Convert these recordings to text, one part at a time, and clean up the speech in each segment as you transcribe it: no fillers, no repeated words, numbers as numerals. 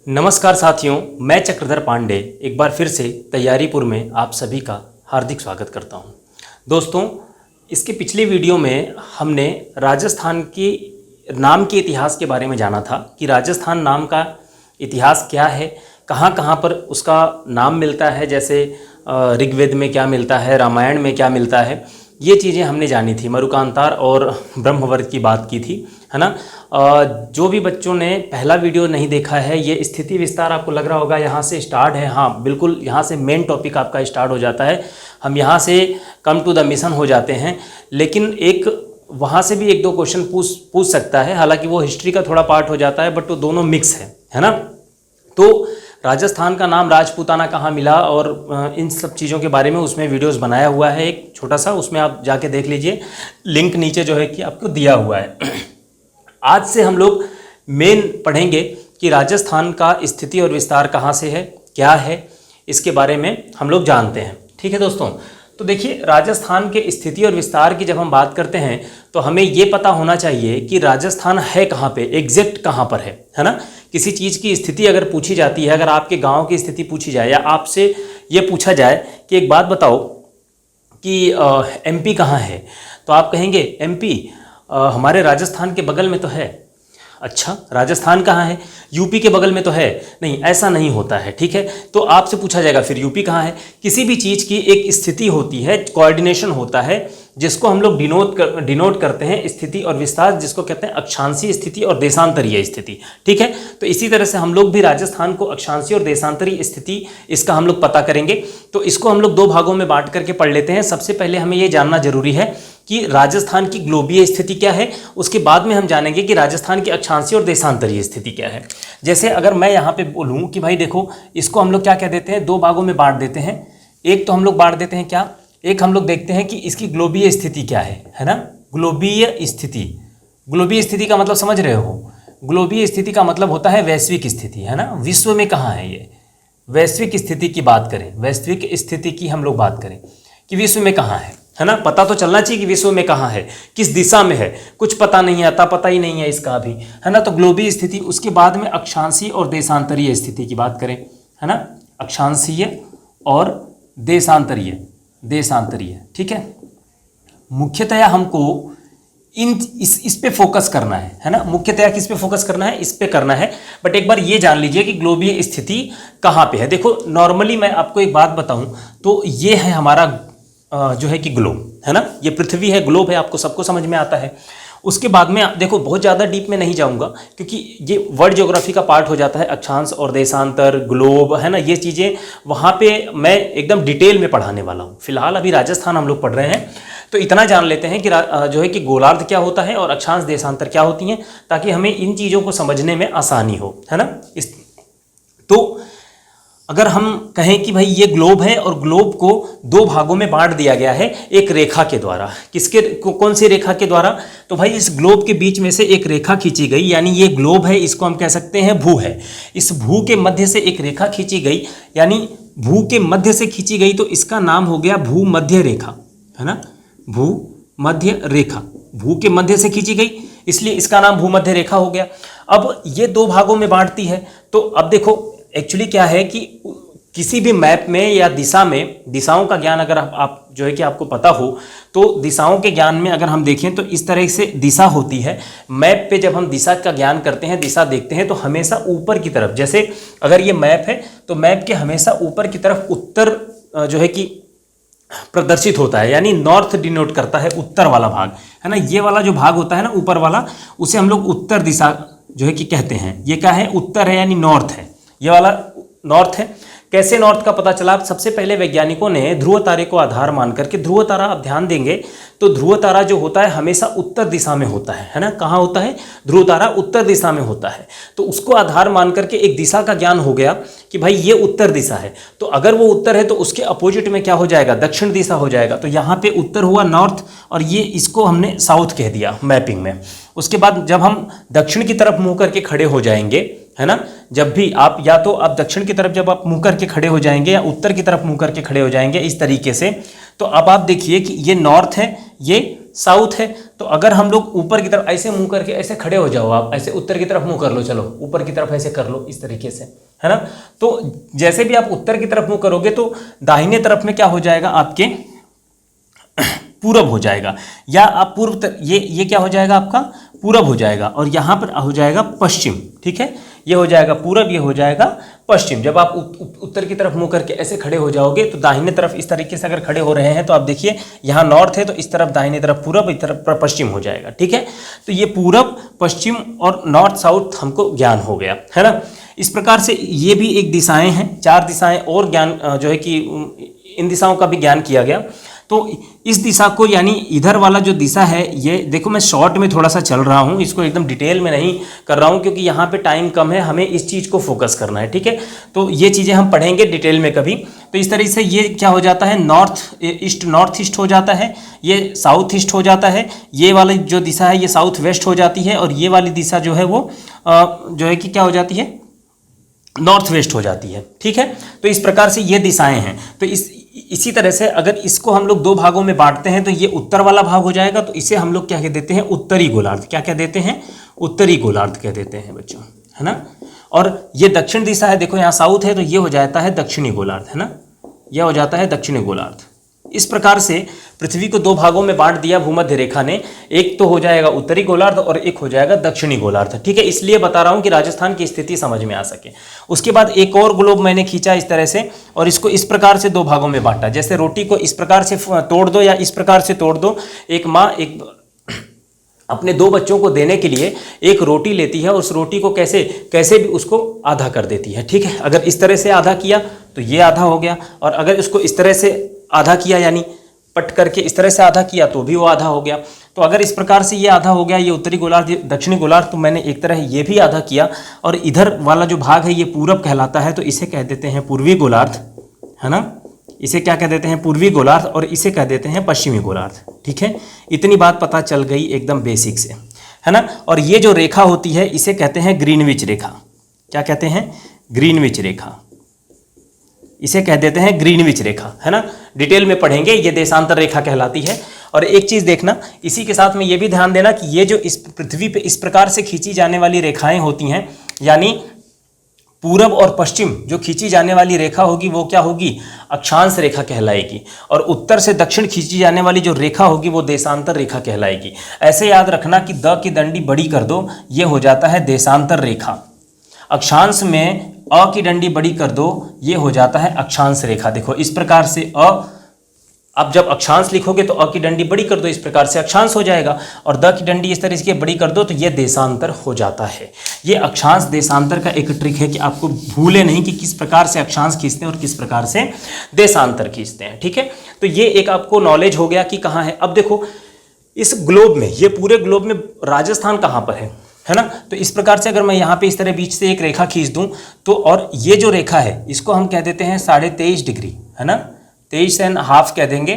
नमस्कार साथियों, मैं चक्रधर पांडे एक बार फिर से तैयारीपुर में आप सभी का हार्दिक स्वागत करता हूं। दोस्तों, इसके पिछले वीडियो में हमने राजस्थान के नाम के इतिहास के बारे में जाना था कि राजस्थान नाम का इतिहास क्या है, कहाँ कहाँ पर उसका नाम मिलता है, जैसे ऋग्वेद में क्या मिलता है, रामायण में क्या मिलता है, ये चीज़ें हमने जानी थी। मरुकांतार और ब्रह्मवर्त की बात की थी, है ना। जो भी बच्चों ने पहला वीडियो नहीं देखा है, ये स्थिति विस्तार आपको लग रहा होगा यहाँ से स्टार्ट है। हाँ बिल्कुल, यहाँ से मेन टॉपिक आपका स्टार्ट हो जाता है। हम यहाँ से कम टू द मिशन हो जाते हैं, लेकिन एक वहाँ से भी एक दो क्वेश्चन पूछ सकता है। हालांकि वो हिस्ट्री का थोड़ा पार्ट हो जाता है, बट वो दोनों मिक्स है ना। तो राजस्थान का नाम राजपूताना कहाँ मिला और इन सब चीज़ों के बारे में उसमें वीडियोस बनाया हुआ है एक छोटा सा, उसमें आप जाके देख लीजिए, लिंक नीचे जो है कि आपको दिया हुआ है। आज से हम लोग मेन पढ़ेंगे कि राजस्थान का स्थिति और विस्तार कहाँ से है, क्या है, इसके बारे में हम लोग जानते हैं। ठीक है दोस्तों, तो देखिए, राजस्थान के स्थिति और विस्तार की जब हम बात करते हैं तो हमें ये पता होना चाहिए कि राजस्थान है कहाँ पे, एग्जैक्ट कहाँ पर है ना। किसी चीज़ की स्थिति अगर पूछी जाती है, अगर आपके गांव की स्थिति पूछी जाए या आपसे ये पूछा जाए कि एक बात बताओ कि एमपी कहाँ है, तो आप कहेंगे एमपी हमारे राजस्थान के बगल में तो है। अच्छा, राजस्थान कहाँ है? यूपी के बगल में तो है। नहीं, ऐसा नहीं होता है। ठीक है, तो आपसे पूछा जाएगा फिर यूपी कहाँ है। किसी भी चीज़ की एक स्थिति होती है, कोऑर्डिनेशन होता है, जिसको हम लोग डिनोट करते हैं स्थिति और विस्तार, जिसको कहते हैं अक्षांशीय स्थिति और देशांतरीय स्थिति। ठीक है, तो इसी तरह से हम लोग भी राजस्थान को अक्षांशीय और देशांतरीय स्थिति इसका हम लोग पता करेंगे। तो इसको हम लोग दो भागों में बांट करके पढ़ लेते हैं। सबसे पहले हमें ये जानना जरूरी है कि राजस्थान की ग्लोबीय स्थिति क्या है, उसके बाद में हम जानेंगे कि राजस्थान की अक्षांशीय और देशांतरीय स्थिति क्या है। जैसे अगर मैं यहाँ पे बोलूँ कि भाई देखो, इसको हम लोग क्या कह देते हैं, दो भागों में बांट देते हैं। एक तो हम लोग बांट देते हैं क्या, एक हम लोग देखते हैं कि इसकी ग्लोबीय स्थिति क्या है ना। ग्लोबीय स्थिति, ग्लोबीय स्थिति का मतलब समझ रहे हो? ग्लोबीय स्थिति का मतलब होता है वैश्विक स्थिति, है ना। विश्व में कहाँ है ये, वैश्विक स्थिति की बात करें, वैश्विक स्थिति की हम लोग बात करें कि विश्व में कहाँ है ना। पता तो चलना चाहिए कि विश्व में कहाँ है, किस दिशा में है। कुछ पता नहीं आता, पता ही नहीं है इसका भी, है ना। तो ग्लोबीय स्थिति, उसके बाद में अक्षांशीय और देशांतरीय स्थिति की बात करें, है ना। अक्षांशीय और देशांतरीय, ठीक है। मुख्यतया हमको इस पे फोकस करना है ना। मुख्यतया किस पे फोकस करना है, इस पे करना है। बट एक बार ये जान लीजिए कि ग्लोबीय स्थिति कहाँ पे है। देखो, नॉर्मली मैं आपको एक बात बताऊं तो ये है हमारा जो है कि ग्लोब, है ना। ये पृथ्वी है, ग्लोब है, आपको सबको समझ में आता है। उसके बाद में देखो, बहुत ज़्यादा डीप में नहीं जाऊंगा क्योंकि ये वर्ल्ड ज्योग्राफी का पार्ट हो जाता है। अक्षांश और देशांतर, ग्लोब, है ना, ये चीज़ें वहाँ पे मैं एकदम डिटेल में पढ़ाने वाला हूँ। फिलहाल अभी राजस्थान हम लोग पढ़ रहे हैं, तो इतना जान लेते हैं कि जो है कि गोलार्ध क्या होता है और अक्षांश देशांतर क्या होती हैं, ताकि हमें इन चीज़ों को समझने में आसानी हो, है ना। तो अगर हम कहें कि भाई ये ग्लोब है और ग्लोब को दो भागों में बांट दिया गया है एक रेखा के द्वारा। कौन सी रेखा के द्वारा? तो भाई इस ग्लोब के बीच में से एक रेखा खींची गई, यानी ये ग्लोब है, इसको हम कह सकते हैं भू है। इस भू के मध्य से एक रेखा खींची गई, यानी भू के मध्य से खींची गई, तो इसका नाम हो गया भूमध्य रेखा, है ना। भूमध्य रेखा, भू के मध्य से खींची गई, इसलिए इसका नाम भूमध्य रेखा हो गया। अब ये दो भागों में बांटती है। तो अब देखो, एक्चुअली क्या है कि किसी भी मैप में या दिशा में, दिशाओं का ज्ञान अगर आप जो है कि आपको पता हो, तो दिशाओं के ज्ञान में अगर हम देखें तो इस तरह से दिशा होती है। मैप पे जब हम दिशा का ज्ञान करते हैं, दिशा देखते हैं, तो हमेशा ऊपर की तरफ, जैसे अगर ये मैप है तो मैप के हमेशा ऊपर की तरफ उत्तर जो है कि प्रदर्शित होता है, यानी नॉर्थ डिनोट करता है, उत्तर वाला भाग, है ना। ये वाला जो भाग होता है ना ऊपर वाला, उसे हम लोग उत्तर दिशा जो है कि कहते हैं। ये क्या है? उत्तर है, यानी नॉर्थ है। ये वाला नॉर्थ है। कैसे नॉर्थ का पता चला? सबसे पहले वैज्ञानिकों ने ध्रुव तारे को आधार मान करके, ध्रुव तारा आप ध्यान देंगे तो ध्रुव तारा जो होता है हमेशा उत्तर दिशा में होता है ना। कहाँ होता है? ध्रुव तारा उत्तर दिशा में होता है। तो उसको आधार मान करके एक दिशा का ज्ञान हो गया कि भाई ये उत्तर दिशा है, तो अगर वो उत्तर है तो उसके अपोजिट में क्या हो जाएगा? दक्षिण दिशा हो जाएगा। तो यहाँ पे उत्तर हुआ नॉर्थ, और ये इसको हमने साउथ कह दिया मैपिंग में। उसके बाद जब हम दक्षिण की तरफ मुँह करके खड़े हो जाएंगे, है ना, जब भी आप या तो आप दक्षिण की तरफ जब आप मुंह करके खड़े हो जाएंगे या उत्तर की तरफ मुंह करके खड़े हो जाएंगे इस तरीके से, तो अब आप देखिए कि ये नॉर्थ है, ये साउथ है। तो अगर हम लोग ऊपर की तरफ ऐसे मुंह करके ऐसे खड़े हो जाओ, आप ऐसे उत्तर की तरफ मुंह कर लो, चलो ऊपर की तरफ ऐसे कर लो इस तरीके से, है ना। तो जैसे भी आप उत्तर की तरफ मुंह करोगे तो दाहिने तरफ में क्या हो जाएगा, आपके पूरब हो जाएगा, या आप ये क्या हो जाएगा, आपका पूरब हो जाएगा, और यहाँ पर हो जाएगा पश्चिम। ठीक है, ये हो जाएगा पूरब, ये हो जाएगा पश्चिम। जब आप उत्तर की तरफ मुंह करके ऐसे खड़े हो जाओगे तो दाहिने तरफ इस तरीके से अगर खड़े हो रहे हैं तो आप देखिए यहाँ नॉर्थ है तो इस तरफ दाहिने तरफ पूरब, इस तरफ पश्चिम हो जाएगा। ठीक है, तो ये पूरब, पश्चिम और नॉर्थ साउथ हमको ज्ञान हो गया, है ना। इस प्रकार से ये भी एक दिशाएं हैं, 4 दिशाएं और ज्ञान जो है कि इन दिशाओं का भी ज्ञान किया गया। तो इस दिशा को, यानी इधर वाला जो दिशा है, ये देखो मैं शॉर्ट में थोड़ा सा चल रहा हूँ, इसको एकदम डिटेल में नहीं कर रहा हूँ क्योंकि यहाँ पे टाइम कम है, हमें इस चीज़ को फोकस करना है। ठीक है, तो ये चीज़ें हम पढ़ेंगे डिटेल में कभी। तो इस तरह से ये क्या हो जाता है, नॉर्थ ईस्ट हो जाता है, ये साउथ ईस्ट हो जाता है, ये वाली जो दिशा है ये साउथ वेस्ट हो जाती है, और ये वाली दिशा जो है वो जो है कि क्या हो जाती है, नॉर्थ वेस्ट हो जाती है। ठीक है, तो इस प्रकार से ये दिशाएं हैं। तो इसी तरह से अगर इसको हम लोग 2 भागों में बांटते हैं तो ये उत्तर वाला भाग हो जाएगा, तो इसे हम लोग क्या कह देते हैं, उत्तरी गोलार्ध। क्या कह देते हैं, उत्तरी गोलार्ध कह देते हैं बच्चों, है ना। और ये दक्षिण दिशा है, देखो यहाँ साउथ है तो ये हो जाता है दक्षिणी गोलार्ध, है ना, यह हो जाता है दक्षिणी गोलार्ध। इस प्रकार से पृथ्वी को 2 भागों में बांट दिया भूमध्य रेखा ने, एक तो हो जाएगा उत्तरी गोलार्ध और एक हो जाएगा दक्षिणी गोलार्ध। ठीक है, इसलिए बता रहा हूं कि राजस्थान की स्थिति समझ में आ सके। उसके बाद एक और ग्लोब मैंने खींचा इस तरह से, और इसको इस प्रकार से 2 भागों में बांटा। जैसे रोटी को इस प्रकार से तोड़ दो या इस प्रकार से तोड़ दो, एक माँ एक अपने 2 बच्चों को देने के लिए एक रोटी लेती है, उस रोटी को कैसे कैसे भी उसको आधा कर देती है। ठीक है, अगर इस तरह से आधा किया तो ये आधा हो गया, और अगर इसको इस तरह से आधा किया, यानी पट करके इस तरह से आधा किया तो भी वो आधा हो गया। तो अगर इस प्रकार से ये आधा हो गया, ये उत्तरी गोलार्ध, दक्षिणी गोलार्ध, तो मैंने एक तरह ये भी आधा किया, और इधर वाला जो भाग है ये पूरब कहलाता है, तो इसे कह देते हैं पूर्वी गोलार्ध, है ना। इसे क्या कह देते हैं, पूर्वी गोलार्ध, और इसे कह देते हैं पश्चिमी गोलार्ध। ठीक है, इतनी बात पता चल गई एकदम बेसिक से, है ना। और ये जो रेखा होती है इसे कहते हैं ग्रीनविच रेखा। क्या कहते हैं, ग्रीनविच रेखा, इसे कह देते हैं ग्रीनविच रेखा, है ना। डिटेल में पढ़ेंगे, ये देशांतर रेखा कहलाती है। और एक चीज़ देखना, इसी के साथ में ये भी ध्यान देना कि ये जो इस पृथ्वी पे इस प्रकार से खींची जाने वाली रेखाएं होती हैं, यानी पूरब और पश्चिम जो खींची जाने वाली रेखा होगी वो क्या होगी, अक्षांश रेखा कहलाएगी, और उत्तर से दक्षिण खींची जाने वाली जो रेखा होगी वो देशांतर रेखा कहलाएगी। ऐसे याद रखना कि द की डंडी बड़ी कर दो, ये हो जाता है देशांतर रेखा। अक्षांश में अ की डंडी बड़ी कर दो, ये हो जाता है अक्षांश रेखा। देखो इस प्रकार से अब जब अक्षांश लिखोगे तो अ की डंडी बड़ी कर दो, इस प्रकार से अक्षांश हो जाएगा, और द की डंडी इस तरह से बड़ी कर दो तो ये देशांतर हो जाता है। ये अक्षांश देशांतर का एक ट्रिक है कि आपको भूले नहीं कि किस प्रकार से अक्षांश खींचते हैं और किस प्रकार से देशांतर खींचते हैं। ठीक है, तो ये एक आपको नॉलेज हो गया कि कहाँ है। अब देखो इस ग्लोब में, ये पूरे ग्लोब में राजस्थान कहाँ पर है ना। तो इस प्रकार से अगर मैं यहाँ पे इस तरह बीच से एक रेखा खींच दूं तो, और ये जो रेखा है इसको हम कह देते हैं 23.5 डिग्री, है ना, 23.5 कह देंगे,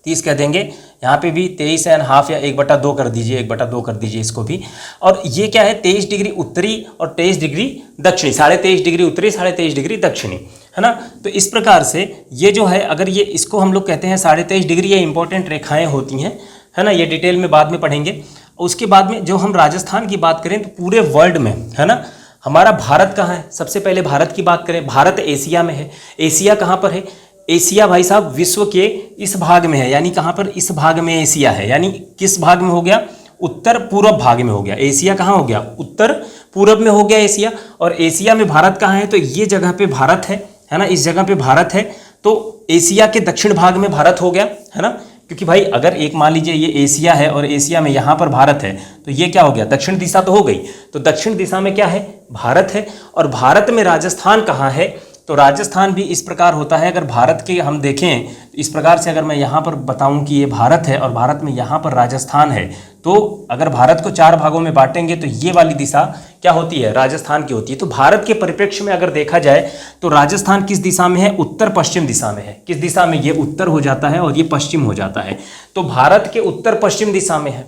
30 कह देंगे, यहाँ पे भी 23.5 या 1/2 कर दीजिए, 1/2 कर दीजिए इसको भी। और ये क्या है, 23 डिग्री उत्तरी और 23 डिग्री दक्षिणी, 23.5 डिग्री उत्तरी, 23.5 डिग्री दक्षिणी, है ना। तो इस प्रकार से ये जो है, अगर ये इसको हम लोग कहते हैं 23.5 डिग्री, ये इंपॉर्टेंट रेखाएं होती हैं, है ना। ये डिटेल में बाद में पढ़ेंगे। उसके बाद में जो हम राजस्थान की बात करें तो पूरे वर्ल्ड में, है ना, हमारा भारत कहाँ है, सबसे पहले भारत की बात करें, भारत एशिया में है। एशिया कहाँ पर है, एशिया भाई साहब विश्व के इस भाग में है, यानी कहाँ पर, इस भाग में एशिया है, यानी किस भाग में हो गया, उत्तर पूर्व भाग में हो गया। एशिया कहाँ हो गया, उत्तर पूर्व में हो गया एशिया। और एशिया में भारत कहाँ है, तो ये जगह पे भारत है ना, इस जगह पे भारत है। तो एशिया के दक्षिण भाग में भारत हो गया, है ना, क्योंकि भाई अगर एक मान लीजिए ये एशिया है और एशिया में यहाँ पर भारत है तो ये क्या हो गया, दक्षिण दिशा तो हो गई। तो दक्षिण दिशा में क्या है, भारत है। और भारत में राजस्थान कहाँ है, तो राजस्थान भी इस प्रकार होता है। अगर भारत के हम देखें तो इस प्रकार से, अगर मैं यहाँ पर बताऊँ कि ये भारत है और भारत में यहाँ पर राजस्थान है, तो अगर भारत को 4 भागों में बांटेंगे तो ये वाली दिशा क्या होती है, राजस्थान की होती है। तो भारत के परिप्रेक्ष्य में अगर देखा जाए तो राजस्थान किस दिशा में है, उत्तर पश्चिम दिशा में है। किस दिशा में, ये उत्तर हो जाता है और ये पश्चिम हो जाता है। तो भारत के उत्तर पश्चिम दिशा में है।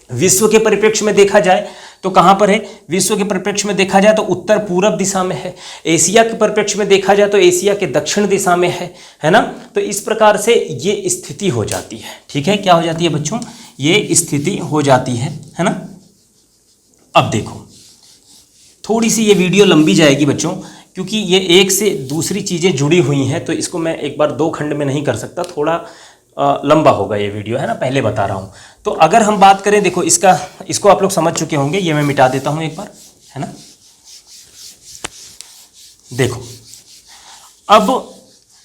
विश्व के परिप्रेक्ष्य में देखा जाए तो कहाँ पर है? विश्व के परिप्रेक्ष्य में देखा जाए तो उत्तर पूरब दिशा में है। एशिया के परिप्रेक्ष्य में देखा जाए तो एशिया के दक्षिण दिशा में है ना। तो इस प्रकार से ये स्थिति हो जाती है, ठीक है। क्या हो जाती है बच्चों? ये स्थिति हो जाती है ना। अब देखो थोड़ी सी ये वीडियो लंबी जाएगी बच्चों, क्योंकि ये एक से दूसरी चीज़ें जुड़ी हुई हैं, तो इसको मैं एक बार 2 खंड में नहीं कर सकता, थोड़ा लंबा होगा ये वीडियो, है ना, पहले बता रहा हूँ। तो अगर हम बात करें, देखो इसको आप लोग समझ चुके होंगे, ये मैं मिटा देता हूँ एक बार, है ना। देखो अब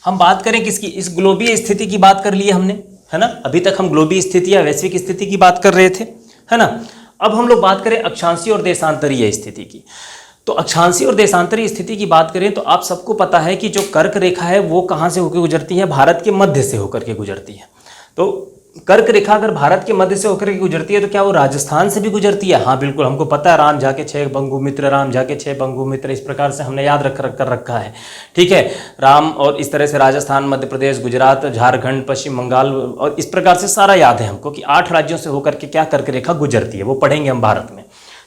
हम बात करें किसकी? इस ग्लोबीय स्थिति की बात कर ली हमने, है ना। अभी तक हम ग्लोबीय स्थिति या वैश्विक स्थिति की बात कर रहे थे, है ना। अब हम लोग बात करें अक्षांशीय और देशांतरीय स्थिति की। तो अक्षांशीय और देशांतरीय स्थिति की बात करें तो आप सबको पता है कि जो कर्क रेखा है वो कहाँ से होकर गुजरती है? भारत के मध्य से होकर के गुजरती है। तो कर्क रेखा अगर भारत के मध्य से होकर के गुजरती है तो क्या वो राजस्थान से भी गुजरती है? हाँ बिल्कुल, हमको पता है, राम जाके 6 बंगुमित्र, राम जाके 6 बंगुमित्र, इस प्रकार से हमने याद कर रखा है, ठीक है। राम, और इस तरह से राजस्थान, मध्य प्रदेश, गुजरात, झारखंड, पश्चिम बंगाल, और इस प्रकार से सारा याद है हमको कि 8 राज्यों से होकर के क्या कर्क रेखा गुजरती है, वो पढ़ेंगे हम भारत में।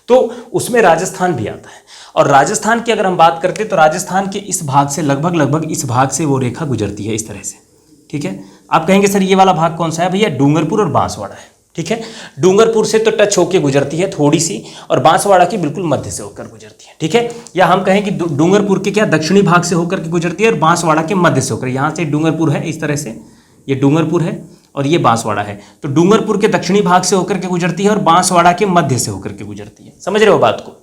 तो उसमें राजस्थान भी आता है। और राजस्थान की अगर हम बात करते तो राजस्थान के इस भाग से लगभग इस भाग से वो रेखा गुजरती है, इस तरह से, ठीक है। आप कहेंगे सर ये वाला भाग कौन सा है? भैया डूंगरपुर और बांसवाड़ा है, ठीक है। डूंगरपुर से तो टच होकर गुजरती है थोड़ी सी, और बांसवाड़ा की बिल्कुल मध्य से होकर गुजरती है, ठीक है। या हम कहें कि डूंगरपुर के क्या दक्षिणी भाग से होकर के गुजरती है और बांसवाड़ा के मध्य से होकर, यहाँ से डूंगरपुर है, इस तरह से ये डूंगरपुर है और ये बांसवाड़ा है। तो डूंगरपुर के दक्षिणी भाग से होकर के गुजरती है और बांसवाड़ा के मध्य से होकर के गुजरती है। समझ रहे हो बात को?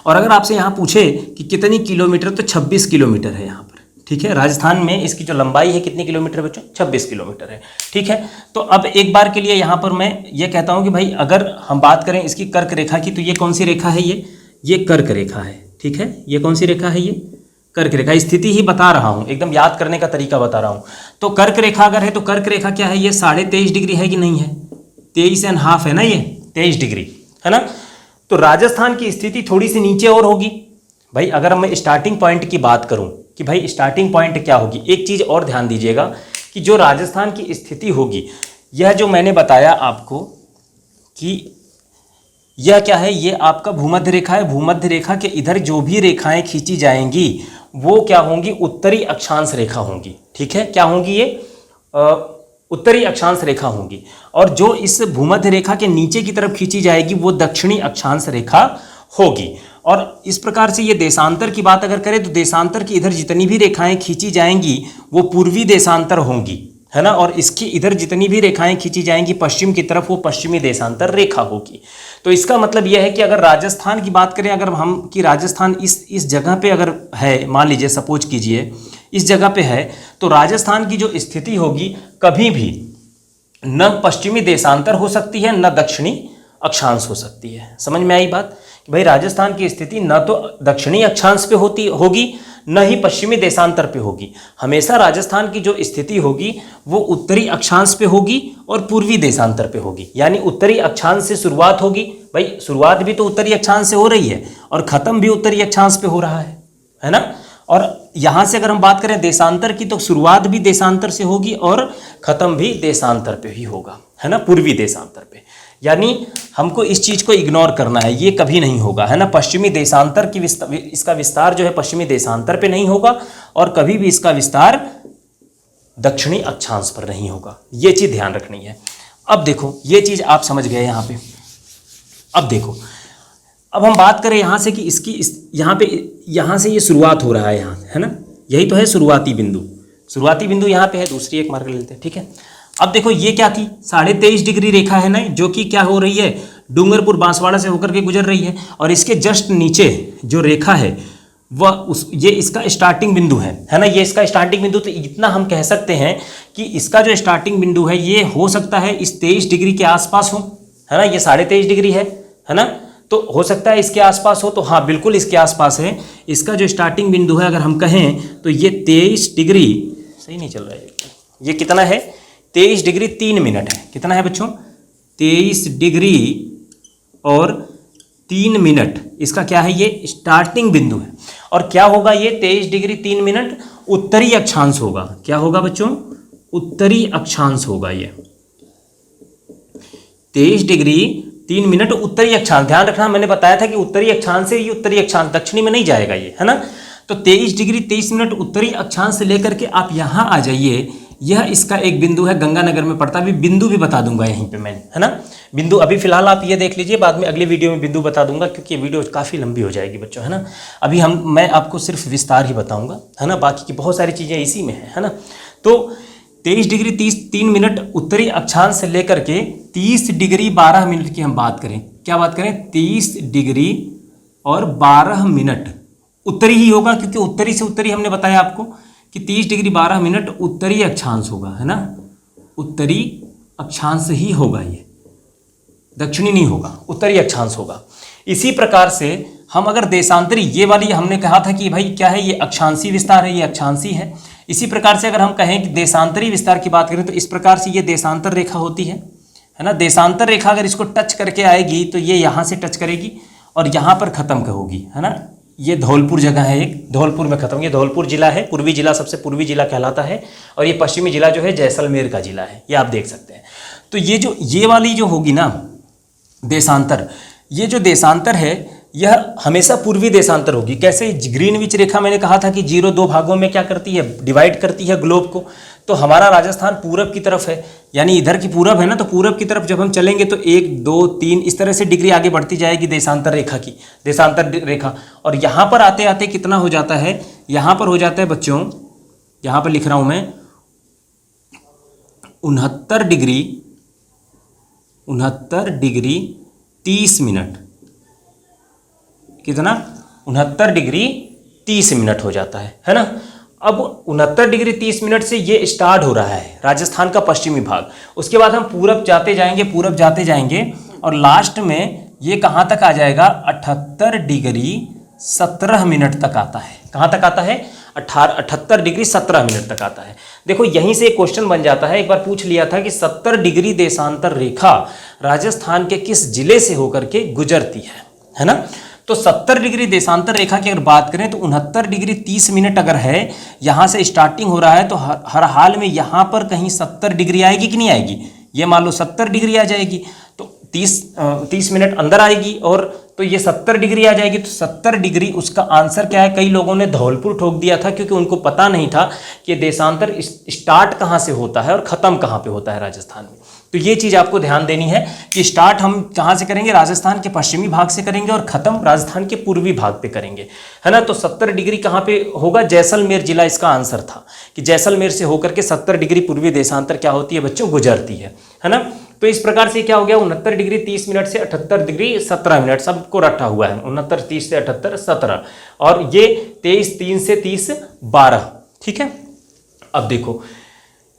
और अगर आपसे यहाँ पूछे कि कितनी किलोमीटर, तो 26 किलोमीटर है यहाँ पर, ठीक है। राजस्थान में इसकी जो लंबाई है कितनी किलोमीटर बच्चों? 26 किलोमीटर है, ठीक है। तो अब एक बार के लिए यहाँ पर मैं ये कहता हूँ कि भाई अगर हम बात करें इसकी कर्क रेखा की, तो ये कौन सी रेखा है? ये कर्क रेखा है, ठीक है। ये कौन सी रेखा है? ये कर्क रेखा। स्थिति ही बता रहा हूँ, एकदम याद करने का तरीका बता रहा हूँ। तो कर्क रेखा अगर है तो कर्क रेखा क्या है? ये 23.5 डिग्री है कि नहीं है? 23.5 है ना, ये 23 डिग्री है ना। तो राजस्थान की स्थिति थोड़ी सी नीचे और होगी भाई। अगर मैं स्टार्टिंग पॉइंट की बात करूं कि भाई स्टार्टिंग पॉइंट क्या होगी, एक चीज़ और ध्यान दीजिएगा कि जो राजस्थान की स्थिति होगी, यह जो मैंने बताया आपको कि यह क्या है, ये आपका भूमध्य रेखा है। भूमध्य रेखा के इधर जो भी रेखाएं खींची जाएंगी वो क्या होंगी? उत्तरी अक्षांश रेखा होंगी, ठीक है। क्या होंगी? ये उत्तरी अक्षांश रेखा होंगी। और जो इस भूमध्य रेखा के नीचे की तरफ खींची जाएगी वो दक्षिणी अक्षांश रेखा होगी। और इस प्रकार से ये देशांतर की बात अगर करें तो देशांतर की इधर जितनी भी रेखाएं खींची जाएंगी वो पूर्वी देशांतर होंगी, है ना। और इसकी इधर जितनी भी रेखाएं खींची जाएंगी पश्चिम की तरफ, वो पश्चिमी देशांतर रेखा होगी। तो इसका मतलब यह है कि अगर राजस्थान की बात करें, अगर हम कि राजस्थान इस जगह पे अगर है, मान लीजिए सपोज कीजिए इस जगह पे है, तो राजस्थान की जो स्थिति होगी कभी भी न पश्चिमी देशांतर हो सकती है न दक्षिणी अक्षांश हो सकती है। समझ में आई बात कि भाई राजस्थान की स्थिति न तो दक्षिणी अक्षांश पे होगी न ही पश्चिमी देशांतर पे होगी। हमेशा राजस्थान की जो स्थिति होगी वो उत्तरी अक्षांश पे होगी और पूर्वी देशांतर पे होगी। यानी उत्तरी अक्षांश से शुरुआत होगी, भाई शुरुआत भी तो उत्तरी अक्षांश से हो रही है और खत्म भी उत्तरी अक्षांश पे हो रहा है ना। और यहाँ से अगर हम बात करें देशांतर की, तो शुरुआत भी देशांतर से होगी और खत्म भी देशांतर पे ही होगा, है ना, पूर्वी देशांतर पे। यानी हमको इस चीज़ को इग्नोर करना है, ये कभी नहीं होगा, है ना। पश्चिमी देशांतर की इसका विस्तार जो है पश्चिमी देशांतर पे नहीं होगा और कभी भी इसका विस्तार दक्षिणी अक्षांश पर नहीं होगा। ये चीज़ ध्यान रखनी है। अब देखो ये चीज़ आप समझ गए यहाँ पे। अब देखो, अब हम बात करें यहाँ से कि इसकी यहाँ से ये शुरुआत हो रहा है, यहाँ है ना, यही तो है शुरुआती बिंदु। शुरुआती बिंदु यहाँ पे है, दूसरी एक मार्क लेते हैं, ठीक है। अब देखो ये क्या थी, 23.5 डिग्री रेखा है ना, जो कि क्या हो रही है, डूंगरपुर बांसवाड़ा से होकर के गुजर रही है। और इसके जस्ट नीचे जो रेखा है वह ये इसका स्टार्टिंग बिंदु है ना, ये इसका स्टार्टिंग बिंदु। तो इतना हम कह सकते हैं कि इसका जो स्टार्टिंग बिंदु है ये हो सकता है इस 23 डिग्री के आसपास हो, है ना। ये 23.5 डिग्री है ना, तो हो सकता है इसके आसपास हो। तो हाँ बिल्कुल इसके आसपास है। इसका जो स्टार्टिंग बिंदु है अगर हम कहें तो ये 23 डिग्री, सही नहीं चल रहा है, ये कितना है, 23 डिग्री 3 मिनट है। कितना है बच्चों, 23 डिग्री और 3 मिनट इसका क्या है, ये स्टार्टिंग बिंदु है। और क्या होगा, ये 23 डिग्री 3 मिनट उत्तरी अक्षांश होगा। क्या होगा बच्चों, उत्तरी अक्षांश होगा। ये 23 डिग्री 3 मिनट उत्तरी अक्षांश, ध्यान रखना मैंने बताया था कि उत्तरी अक्षांश से ये उत्तरी अक्षांश, दक्षिणी में नहीं जाएगा ये, है ना। तो 23 डिग्री 23 मिनट उत्तरी अक्षांश से लेकर के आप यहाँ आ जाइए। यह इसका एक बिंदु है, गंगानगर में पड़ता है। अभी बिंदु भी बता दूंगा यहीं पे मैं, है ना। बिंदु अभी फिलहाल आप ये देख लीजिए, बाद में अगले वीडियो में बिंदु बता दूंगा, क्योंकि ये वीडियो काफ़ी लंबी हो जाएगी बच्चों, है ना। अभी मैं आपको सिर्फ विस्तार ही बताऊंगा, है ना, बाकी की बहुत सारी चीज़ें इसी में है ना। तो 23 डिग्री 3 मिनट उत्तरी अक्षांश से लेकर के 30 डिग्री 12 मिनट की हम बात करें, क्या बात करें, 30 डिग्री और 12 मिनट उत्तरी ही होगा, क्योंकि उत्तरी से उत्तरी हमने बताया आपको कि 30 डिग्री 12 मिनट उत्तरी अक्षांश होगा, है ना, उत्तरी अक्षांश ही होगा, ये दक्षिणी नहीं होगा, उत्तरी अक्षांश होगा। इसी प्रकार से हम अगर देशांतरी, ये वाली हमने कहा था कि भाई क्या है, ये अक्षांशी विस्तार है, ये अक्षांशी है। इसी प्रकार से अगर हम कहें कि देशांतरी विस्तार की बात करें तो इस प्रकार से ये देशांतर रेखा होती है ना। देशांतर रेखा अगर इसको टच करके आएगी तो ये यहाँ से टच करेगी और यहाँ पर खत्म होगी, है ना। ये धौलपुर जगह है, एक धौलपुर में खत्म, ये धौलपुर जिला है, पूर्वी जिला, सबसे पूर्वी जिला कहलाता है। और ये पश्चिमी जिला जो है जैसलमेर का जिला है, ये आप देख सकते हैं। तो ये वाली जो होगी ना देशांतर, ये जो देशांतर है यह हमेशा पूर्वी देशांतर होगी। कैसे, ग्रीनविच रेखा मैंने कहा था कि 0-2 भागों में क्या करती है, डिवाइड करती है ग्लोब को। तो हमारा राजस्थान पूरब की तरफ है, यानी इधर की पूरब है ना, तो पूरब की तरफ जब हम चलेंगे तो 1, 2, 3 इस तरह से डिग्री आगे बढ़ती जाएगी देशांतर रेखा की, देशांतर रेखा। और यहाँ पर आते आते कितना हो जाता है, यहाँ पर हो जाता है बच्चों, यहाँ पर लिख रहा हूँ मैं 69 डिग्री 30 मिनट, कितना, 69 डिग्री 30 मिनट हो जाता है ना। अब 69 डिग्री 30 मिनट से ये स्टार्ट हो रहा है राजस्थान का पश्चिमी भाग। उसके बाद हम पूरब जाते जाएंगे और लास्ट में ये कहाँ तक आ जाएगा, 78 डिग्री 17 मिनट तक आता है। कहाँ तक आता है, 78 डिग्री 17 मिनट तक आता है। देखो यहीं से एक क्वेश्चन बन जाता है, एक बार पूछ लिया था कि 70 डिग्री देशांतर रेखा राजस्थान के किस जिले से होकर के गुजरती है ना। तो 70 डिग्री देशांतर रेखा की अगर बात करें तो 69 डिग्री 30 मिनट अगर है, यहाँ से स्टार्टिंग हो रहा है, तो हर हाल में यहाँ पर कहीं 70 डिग्री आएगी कि नहीं आएगी। ये मान लो 70 डिग्री आ जाएगी तो 30 मिनट अंदर आएगी, और तो ये 70 डिग्री आ जाएगी। तो 70 डिग्री उसका आंसर क्या है, कई लोगों ने धौलपुर ठोक दिया था, क्योंकि उनको पता नहीं था कि देशांतर स्टार्ट कहाँ से होता है और ख़त्म कहाँ पे होता है राजस्थान में। तो ये चीज़ आपको ध्यान देनी है कि स्टार्ट हम कहाँ से करेंगे, राजस्थान के पश्चिमी भाग से करेंगे और ख़त्म राजस्थान के पूर्वी भाग पे करेंगे, है ना। तो 70 डिग्री कहाँ पे होगा, जैसलमेर जिला इसका आंसर था कि जैसलमेर से होकर के 70 डिग्री पूर्वी देशांतर क्या होती है बच्चों, गुजरती है ना। तो इस प्रकार से क्या हो गया, 69 डिग्री 30 मिनट से 78 डिग्री 17 मिनट, सबको रखा हुआ है, 69 30 से 78 17, और ये 23 3 से 30 12, ठीक है। अब देखो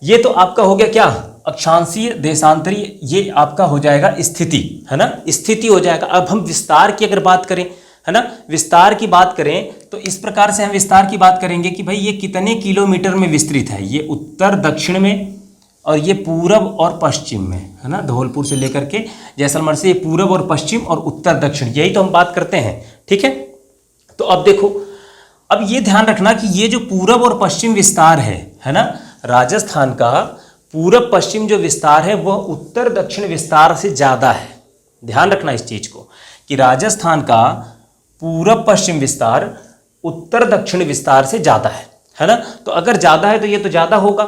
ये तो आपका हो गया क्या, अक्षांशीय देशांतरीय, ये आपका हो जाएगा स्थिति, है ना, स्थिति हो जाएगा। अब हम विस्तार की अगर बात करें, है ना, विस्तार की बात करें तो इस प्रकार से हम विस्तार की बात करेंगे कि भाई ये कितने किलोमीटर में विस्तृत है। ये उत्तर दक्षिण में और ये पूरब और पश्चिम में, है ना, धौलपुर से लेकर के जैसलमेर से ये पूरब और पश्चिम और उत्तर दक्षिण, यही तो हम बात करते हैं, ठीक है। तो अब देखो, अब ये ध्यान रखना कि ये जो पूरब और पश्चिम विस्तार है ना, राजस्थान का पूरब पश्चिम जो विस्तार है वह उत्तर दक्षिण विस्तार से ज़्यादा है। ध्यान रखना इस चीज़ को कि राजस्थान का पूरब पश्चिम विस्तार उत्तर दक्षिण विस्तार से ज़्यादा है ना। तो अगर ज़्यादा है तो ये तो ज़्यादा होगा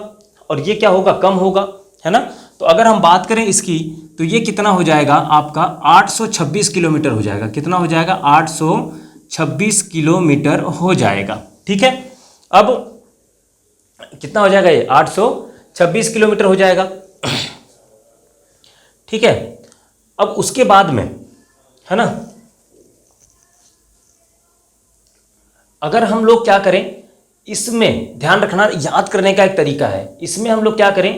और ये क्या होगा, कम होगा, है ना। तो अगर हम बात करें इसकी तो ये कितना हो जाएगा आपका, 826 किलोमीटर हो जाएगा। कितना हो जाएगा, 826 किलोमीटर हो जाएगा, ठीक है। अब कितना हो जाएगा, ये 826 किलोमीटर हो जाएगा, ठीक है। अब उसके बाद में, है ना, अगर हम लोग क्या करें, इसमें ध्यान रखना, याद करने का एक तरीका है। इसमें हम लोग क्या करें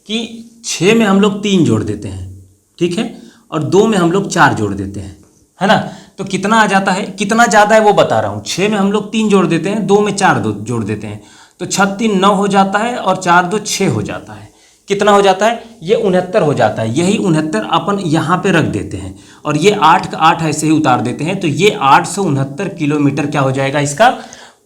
कि 6 में हम लोग 3 जोड़ देते हैं, ठीक है, और 2 में हम लोग 4 जोड़ देते हैं, है ना। तो कितना आ जाता है, कितना ज़्यादा है वो बता रहा हूँ। 6 में हम लोग 3 जोड़ देते हैं, 2 में 4 जोड़ देते हैं, तो 6 3 9 हो जाता है और 4 2 6 हो जाता है। कितना हो जाता है, ये 69 हो जाता है। यही 69 अपन यहाँ पे रख देते हैं और ये 8 का 8 ऐसे ही उतार देते हैं। तो ये 869 किलोमीटर क्या हो जाएगा, इसका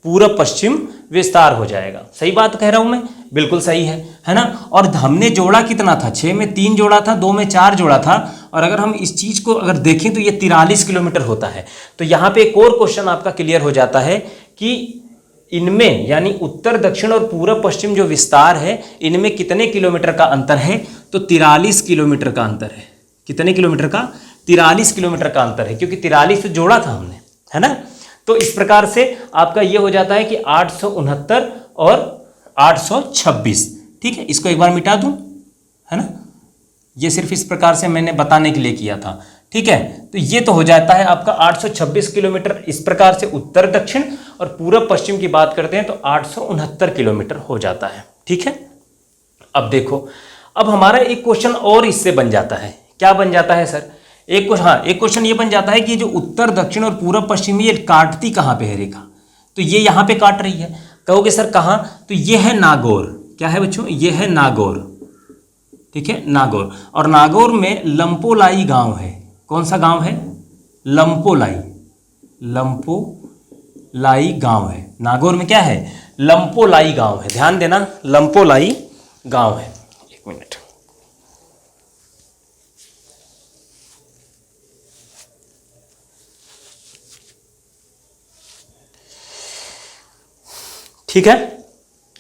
पूर्व पश्चिम विस्तार हो जाएगा। सही बात कह रहा हूँ मैं, बिल्कुल सही है ना। और हमने जोड़ा कितना था, 6 में 3 जोड़ा था, 2 में 4 जोड़ा था। और अगर हम इस चीज को अगर देखें तो ये 43 किलोमीटर होता है। तो यहाँ पे एक और क्वेश्चन आपका क्लियर हो जाता है कि इनमें यानी उत्तर दक्षिण और पूर्व पश्चिम जो विस्तार है इनमें कितने किलोमीटर का अंतर है, तो 43 किलोमीटर का अंतर है। कितने किलोमीटर का, 43 किलोमीटर का अंतर है, क्योंकि 43 से जोड़ा था हमने, है ना। तो इस प्रकार से आपका ये हो जाता है कि 869 और 826। ठीक है, इसको एक बार मिटा दूं, है ना। ये सिर्फ इस प्रकार से मैंने बताने के लिए किया था। ठीक है, तो ये तो हो जाता है आपका 826 किलोमीटर इस प्रकार से उत्तर दक्षिण, और पूर्व पश्चिम की बात करते हैं तो 869 किलोमीटर हो जाता है। ठीक है, अब देखो, अब हमारा एक क्वेश्चन और इससे बन जाता है। क्या बन जाता है सर, एक क्वेश्चन ये बन जाता है कि जो उत्तर दक्षिण और पूर्व पश्चिम ये काटती कहाँ पे है रेखा, तो ये यहाँ पे काट रही है। कहोगे सर कहाँ, तो ये है नागौर। क्या है बच्चों, ये है नागौर। ठीक है, नागौर, और नागौर में लंपोलाई गांव है। कौन सा गांव है, लंपोलाई, लंपोलाई गांव है। नागौर में क्या है, लंपोलाई गांव है। ध्यान देना, लंपोलाई गांव है। एक मिनट, ठीक है।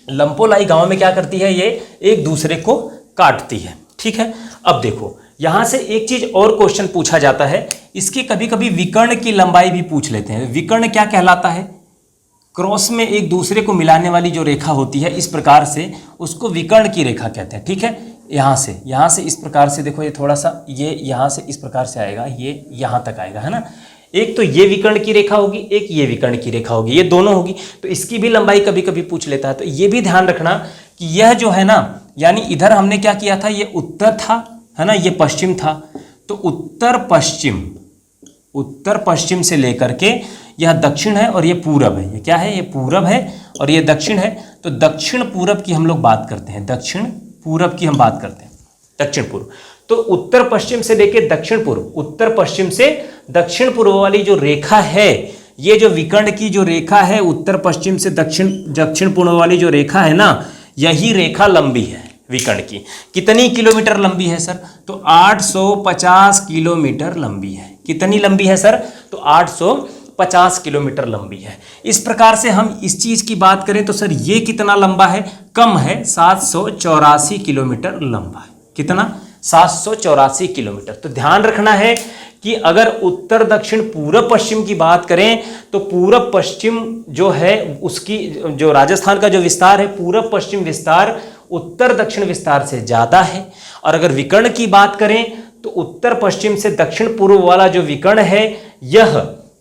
लंपोलाई गांव में क्या करती है, ये एक दूसरे को काटती है। ठीक है, अब देखो यहां से एक चीज और क्वेश्चन पूछा जाता है, इसकी कभी कभी विकर्ण की लंबाई भी पूछ लेते हैं। विकर्ण क्या कहलाता है, क्रॉस में एक दूसरे को मिलाने वाली जो रेखा होती है इस प्रकार से, उसको विकर्ण की रेखा कहते हैं। ठीक है, यहाँ से इस प्रकार से देखो, ये थोड़ा सा ये यहाँ से इस प्रकार से आएगा, ये यहाँ तक आएगा, है ना। एक तो ये विकर्ण की रेखा होगी, एक ये विकर्ण की रेखा होगी, ये दोनों होगी, तो इसकी भी लंबाई कभी कभी पूछ लेता है। तो ये भी ध्यान रखना कि यह जो है ना, यानी इधर हमने क्या किया था, ये उत्तर था, है ना, ये पश्चिम था। तो उत्तर पश्चिम से लेकर के यह दक्षिण है और ये पूरब है। ये क्या है, ये पूरब है और ये दक्षिण है। तो दक्षिण पूरब की हम लोग बात करते हैं, दक्षिण पूरब की हम बात करते हैं, दक्षिण पूर्व। तो उत्तर पश्चिम से लेके दक्षिण पूर्व, उत्तर पश्चिम से दक्षिण पूर्व वाली जो रेखा है, ये जो विकर्ण की जो रेखा है, उत्तर पश्चिम से दक्षिण पूर्व वाली जो रेखा है ना, यही रेखा लंबी है विकर्ण की। कितनी किलोमीटर लंबी है सर, तो 850 किलोमीटर लंबी है। कितनी लंबी है सर, तो 850 किलोमीटर लंबी है। इस प्रकार से हम इस चीज की बात करें तो सर ये कितना लंबा है, कम है, 784 किलोमीटर लंबा है। कितना, 784 किलोमीटर। तो ध्यान रखना है कि अगर उत्तर दक्षिण पूर्व पश्चिम की बात करें तो पूर्व पश्चिम जो है उसकी जो राजस्थान का जो विस्तार है, पूर्व पश्चिम विस्तार उत्तर दक्षिण विस्तार से ज्यादा है। और अगर विकर्ण की बात करें तो उत्तर पश्चिम से दक्षिण पूर्व वाला जो विकर्ण है, यह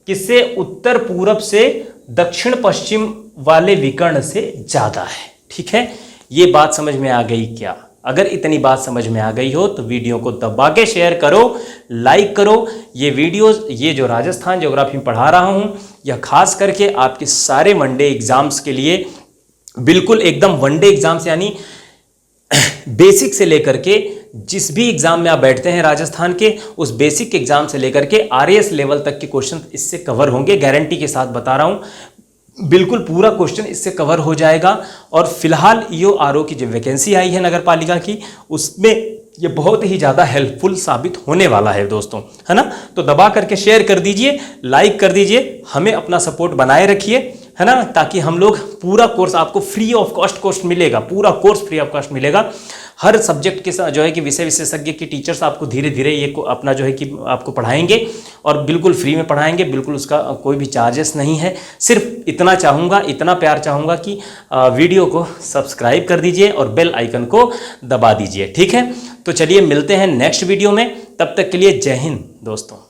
किससे, उत्तर पूरब से दक्षिण पश्चिम वाले विकर्ण से ज्यादा है। ठीक है, ये बात समझ में आ गई क्या? अगर इतनी बात समझ में आ गई हो तो वीडियो को दबा के शेयर करो, लाइक करो। ये वीडियोस, ये जो राजस्थान ज्योग्राफी में पढ़ा रहा हूं, यह खास करके आपके सारे वनडे एग्जाम्स के लिए, बिल्कुल एकदम वनडे एग्जाम्स यानी बेसिक से लेकर के जिस भी एग्जाम में आप बैठते हैं राजस्थान के, उस बेसिक एग्जाम से लेकर के आरएएस लेवल तक के क्वेश्चन इससे कवर होंगे। गारंटी के साथ बता रहा हूं, बिल्कुल पूरा क्वेश्चन इससे कवर हो जाएगा। और फिलहाल ईओ आरओ की जो वैकेंसी आई है नगर पालिका की, उसमें ये बहुत ही ज़्यादा हेल्पफुल साबित होने वाला है दोस्तों, है ना। तो दबा करके शेयर कर दीजिए, लाइक कर दीजिए, हमें अपना सपोर्ट बनाए रखिए, है ना, ताकि हम लोग पूरा कोर्स आपको फ्री ऑफ कॉस्ट कोर्स मिलेगा, पूरा कोर्स फ्री ऑफ कॉस्ट मिलेगा। हर सब्जेक्ट के साथ जो है कि विषय विशेषज्ञ की टीचर्स आपको धीरे धीरे ये अपना जो है कि आपको पढ़ाएंगे और बिल्कुल फ्री में पढ़ाएंगे, बिल्कुल उसका कोई भी चार्जेस नहीं है। सिर्फ इतना चाहूँगा, इतना प्यार चाहूँगा कि वीडियो को सब्सक्राइब कर दीजिए और बेल आइकन को दबा दीजिए। ठीक है, तो चलिए मिलते हैं नेक्स्ट वीडियो में, तब तक के लिए जय हिंद दोस्तों।